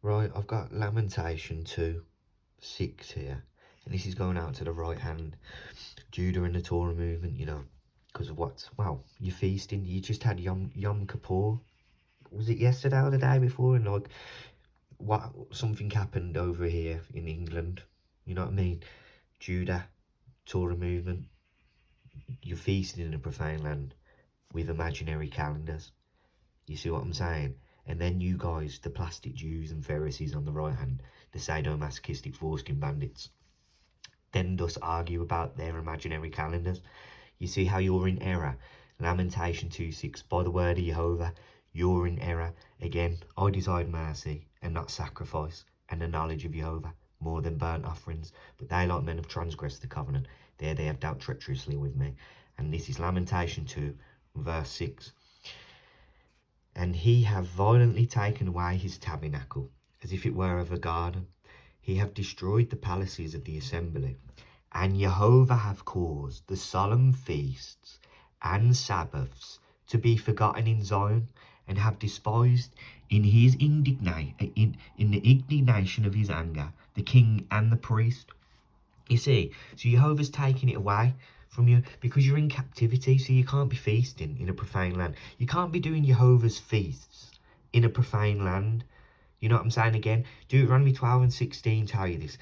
Right, I've got Lamentation 2, 6 here. And this is going out to the right hand. Judah and the Torah movement, you know. Because of what? Well, you're feasting. You just had Yom Kippur. Was it yesterday or the day before? And like, what? Something happened over here in England. You know what I mean? Judah, Torah movement. You're feasting in a profane land with imaginary calendars. You see what I'm saying? And then you guys, the plastic Jews and Pharisees on the right hand, the sadomasochistic foreskin bandits, then thus argue about their imaginary calendars. You see how you're in error. Lamentation 2:6, by the word of Jehovah, you're in error. Again, I desired mercy and not sacrifice, and the knowledge of Jehovah more than burnt offerings. But they, like men, have transgressed the covenant. There they have dealt treacherously with me. And this is Lamentation 2, verse 6. And he have violently taken away his tabernacle, as if it were of a garden. He have destroyed the palaces of the assembly. And Jehovah have caused the solemn feasts and Sabbaths to be forgotten in Zion, and have despised in his in the indignation of his anger the king and the priest. You see, so Jehovah's taking it away from you because you're in captivity, so you can't be feasting in a profane land. You can't be doing Jehovah's feasts in a profane land. You know what I'm saying again? Deuteronomy 12 and 16 tell you this.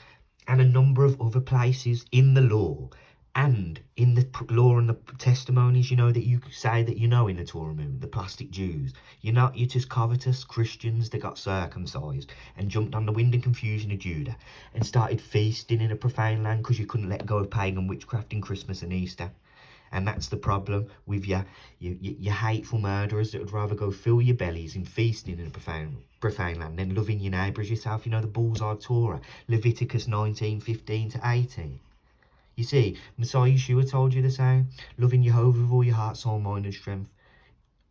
And a number of other places in the law and in the law and the testimonies, you know, that you say that you know in the Torah movement, the plastic Jews. You're just covetous Christians that got circumcised and jumped on the wind and confusion of Judah and started feasting in a profane land because you couldn't let go of pagan witchcraft in Christmas and Easter. And that's the problem with your hateful murderers that would rather go fill your bellies in feasting in a profane land than loving your neighbour as yourself. You know, the bullseye of Torah, Leviticus 19:15 to 18. You see, Messiah Yeshua told you the same. Loving Jehovah with all your heart, soul, mind and strength.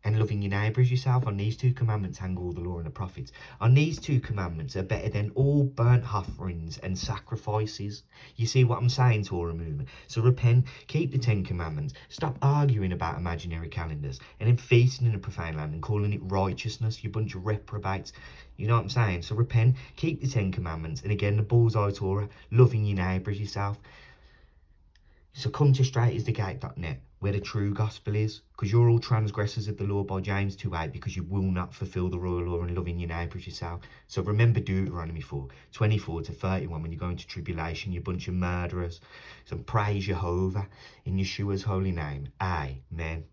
And loving your neighbour as yourself. On these two commandments hang all the law and the prophets. On these two commandments are better than all burnt offerings and sacrifices. You see what I'm saying, Torah movement? So repent, keep the 10 commandments. Stop arguing about imaginary calendars and then feasting in a profane land and calling it righteousness, you bunch of reprobates. You know what I'm saying? So repent, keep the 10 commandments. And again, the bullseye Torah, loving your neighbour as yourself. So come to straightisthegate.net, where the true gospel is, because you're all transgressors of the law by James 2:8, because you will not fulfill the royal law in loving your neighbour as yourself. So remember Deuteronomy 4:24 to 31 when you go into tribulation, you bunch of murderers. So praise Jehovah in Yeshua's holy name. Amen.